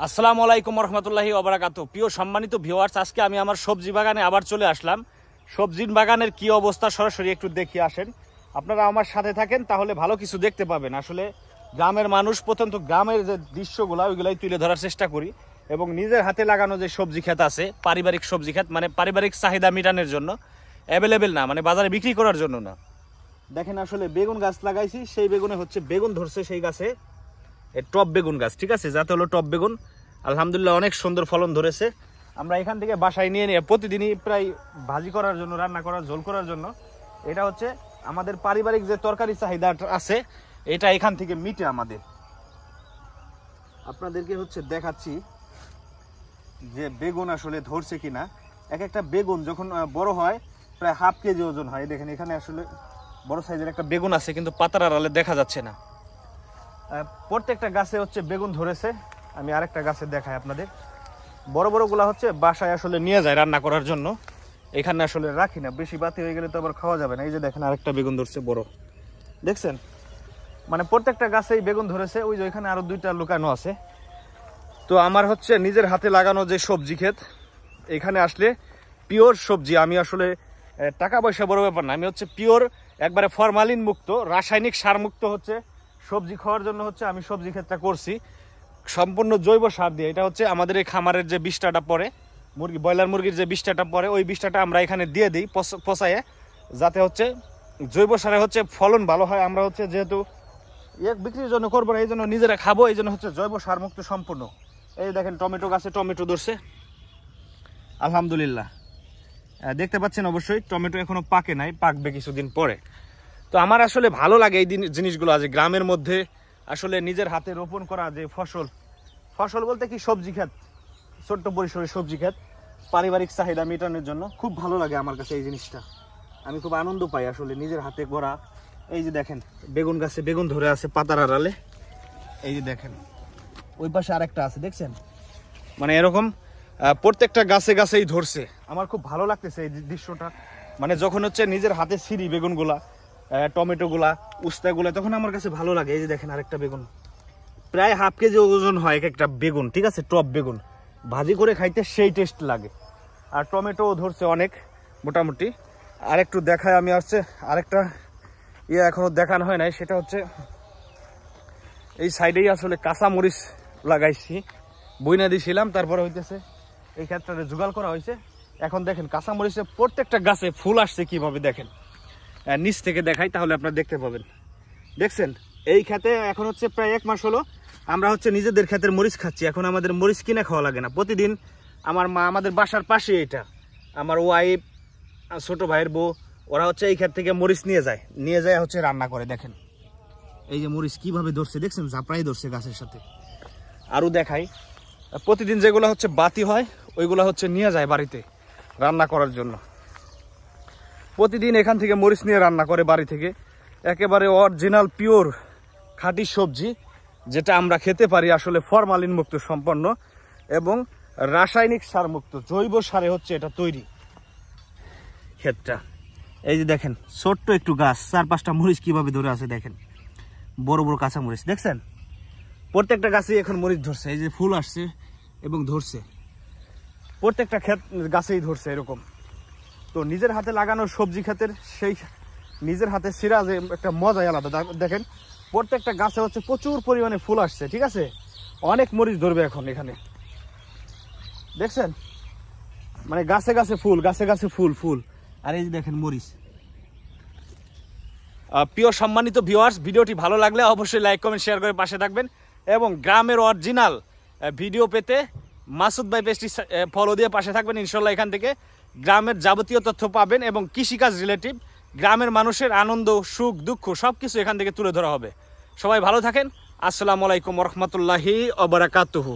আসসালামু আলাইকুম রহমতুল্লাহি ওবারাকাতু। প্রিয় সম্মানিত ভিউয়ার্স, আজকে আমি আমার সবজি বাগানে আবার চলে আসলাম। সবজির বাগানের কি অবস্থা সরাসরি একটু দেখে আসেন। আপনারা আমার সাথে থাকেন তাহলে ভালো কিছু দেখতে পাবেন। আসলে গ্রামের মানুষ প্রত্যন্ত গ্রামের যে দৃশ্যগুলো ওইগুলাই তুলে ধরার চেষ্টা করি, এবং নিজের হাতে লাগানো যে সবজি ক্ষেত আছে, পারিবারিক সবজি ক্ষেত, মানে পারিবারিক চাহিদা মেটানোর জন্য, অ্যাভেলেবেল না, মানে বাজারে বিক্রি করার জন্য না। দেখেন আসলে বেগুন গাছ লাগাইছি, সেই বেগুনে হচ্ছে বেগুন ধরছে সেই গাছে, টপ বেগুন গাছ, ঠিক আছে, যাতে হলো টপ বেগুন। আলহামদুলিল্লাহ অনেক সুন্দর ফলন ধরেছে। আমরা এখান থেকে বাসায় নিয়ে নিয়ে প্রতিদিনই প্রায় ভাজি করার জন্য, রান্না করার, ঝোল করার জন্য, এটা হচ্ছে আমাদের পারিবারিক যে তরকারি চাহিদা আছে এটা এখান থেকে মিটে আমাদের। আপনাদেরকে হচ্ছে দেখাচ্ছি যে বেগুন আসলে ধরছে কিনা। এক একটা বেগুন যখন বড় হয় প্রায় হাফ কেজি ওজন হয়। দেখেন এখানে আসলে বড় সাইজের একটা বেগুন আছে, কিন্তু পাতার আড়ালে দেখা যাচ্ছে না। প্রত্যেকটা গাছে হচ্ছে বেগুন ধরেছে। আমি আরেকটা গাছে দেখাই আপনাদের। বড় বড়গুলা হচ্ছে বাসায় আসলে নিয়ে যায় রান্না করার জন্য, এখানে আসলে রাখি না, বেশি বাতি হয়ে গেলে তো আবার খাওয়া যাবে না। এই যে দেখেন আরেকটা বেগুন ধরছে বড়, দেখছেন, মানে প্রত্যেকটা গাছেই বেগুন ধরেছে। ওই যে ওইখানে আরো দুইটা লুকানো আছে। তো আমার হচ্ছে নিজের হাতে লাগানো যে সবজি ক্ষেত, এখানে আসলে পিওর সবজি, আমি আসলে টাকা পয়সা বড় ব্যাপার না, আমি হচ্ছে পিওর একবারে ফরমালিন মুক্ত, রাসায়নিক সার মুক্ত হচ্ছে সবজি খাওয়ার জন্য হচ্ছে আমি সবজি ক্ষেতটা করছি সম্পূর্ণ জৈব সার দিয়ে। এটা হচ্ছে আমাদের এই খামারের যে বিষ্ঠাটা পড়ে, মুরগি, ব্রয়লার মুরগির যে বিষ্ঠাটা পড়ে, ওই বিষ্ঠাটা আমরা এখানে দিয়ে দিই পচাইয়ে, যাতে হচ্ছে জৈব সারে হচ্ছে ফলন ভালো হয়। আমরা হচ্ছে যেহেতু বিক্রির জন্য করবো না, এই জন্য নিজেরা খাবো, এই জন্য হচ্ছে জৈব সার মুক্ত সম্পূর্ণ। এই দেখেন টমেটো গাছে টমেটো ধরছে আলহামদুলিল্লাহ, দেখতে পাচ্ছেন। অবশ্যই টমেটো এখনো পাকে নাই, পাকবে কিছুদিন পরে। তো আমার আসলে ভালো লাগে এই জিনিসগুলো, আছে গ্রামের মধ্যে আসলে নিজের হাতে রোপণ করা যে ফসল বলতে কি সবজি ক্ষেত, ছোট্ট পরিসরে সবজি ক্ষেত, পারিবারিক চাহিদা মেটানোর জন্য খুব ভালো লাগে আমার কাছে এই জিনিসটা। আমি খুব আনন্দ পাই আসলে নিজের হাতে করা। এই যে দেখেন বেগুন গাছে বেগুন ধরে আছে পাতার আড়ালে, এই যে দেখেন ওই পাশে আরেকটা আছে, দেখছেন, মানে এরকম প্রত্যেকটা গাছে গাছেই ধরছে। আমার খুব ভালো লাগতেছে এই দৃশ্যটা, মানে যখন হচ্ছে নিজের হাতে ছিঁড়ি বেগুনগুলা, টমেটোগুলা, উস্তাগুলা, তখন আমার কাছে ভালো লাগে। এই যে দেখেন আরেকটা বেগুন, প্রায় হাফ কেজি ওজন হয় এক একটা বেগুন, ঠিক আছে, টপ বেগুন ভাজি করে খাইতে সেই টেস্ট লাগে। আর টমেটোও ধরছে অনেক মোটামুটি। আর একটু দেখায় আমি, আসছে আরেকটা এখনো দেখানো হয় নাই, সেটা হচ্ছে এই সাইডেই আসলে কাঁচামরিচ লাগাইছি, বইনা দিয়েছিলাম, তারপরে হইতেছে এই ক্ষেত্রে জোগাড় করা হয়েছে। এখন দেখেন কাঁচামরিচের প্রত্যেকটা গাছে ফুল আসছে কিভাবে, দেখেন নিচ থেকে দেখাই তাহলে আপনারা দেখতে পাবেন। দেখছেন এই ক্ষেতে এখন হচ্ছে প্রায় 1 মাস হলো আমরা হচ্ছে নিজেদের ক্ষেতের মরিচ খাচ্ছি। এখন আমাদের মরিচ কিনে খাওয়া লাগে না। প্রতিদিন আমার মা, আমাদের বাসার পাশে এটা, আমার ওয়াইফ, ছোট ভাইয়ের বউ, ওরা হচ্ছে এই ক্ষেত থেকে মরিচ নিয়ে যায় হচ্ছে রান্না করে। দেখেন এই যে মরিচ কিভাবে ধরছে, দেখছেন, ঝাপড়াই ধরছে গাছের সাথে। আরও দেখাই, প্রতিদিন যেগুলো হচ্ছে বাতি হয় ওইগুলো হচ্ছে নিয়ে যায় বাড়িতে রান্না করার জন্য। প্রতিদিন এখান থেকে মরিচ নিয়ে রান্না করে বাড়ি থেকে, একেবারে অরিজিনাল পিওর খাঁটি সবজি, যেটা আমরা খেতে পারি আসলে ফরমালিন মুক্ত সম্পন্ন এবং রাসায়নিক সার মুক্ত, জৈব সারে হচ্ছে এটা তৈরি ক্ষেতটা। এই যে দেখেন ছোট্ট একটু গাছ, 4-5টা মরিচ কিভাবে ধরে আছে, দেখেন বড় বড় কাঁচা মরিচ, দেখছেন, প্রত্যেকটা গাছেই এখন মরিচ ধরছে। এই যে ফুল আসছে এবং ধরছে, প্রত্যেকটা ক্ষেত গাছেই ধরছে এরকম। তো নিজের হাতে লাগানো সবজি ক্ষেতের সেই নিজের হাতে ছিঁড়া যে একটা মজাই আলাদা। দেখেন প্রত্যেকটা গাছে হচ্ছে প্রচুর পরিমাণে ফুল আসছে, ঠিক আছে, অনেক মরিচ ধরবে এখন এখানে, দেখছেন, মানে গাছে গাছে ফুল, গাছে গাছে ফুল ফুল। আর এই যে দেখেন মরিচ। প্রিয় সম্মানিত ভিউয়ার্স, ভিডিওটি ভালো লাগলে অবশ্যই লাইক, কমেন্ট, শেয়ার করে পাশে থাকবেন, এবং গ্রামের অরিজিনাল ভিডিও পেতে মাসুদ ভাই পেজটি ফলো দিয়ে পাশে থাকবেন। ইনশাল্লাহ এখান থেকে গ্রামের যাবতীয় তথ্য পাবেন, এবং কৃষিকাজ রিলেটিভ গ্রামের মানুষের আনন্দ, সুখ, দুঃখ সবকিছু এখান থেকে তুলে ধরা হবে। সবাই ভালো থাকেন। আসসালামু আলাইকুম রহমতুল্লাহি ওয়া বারাকাতুহু।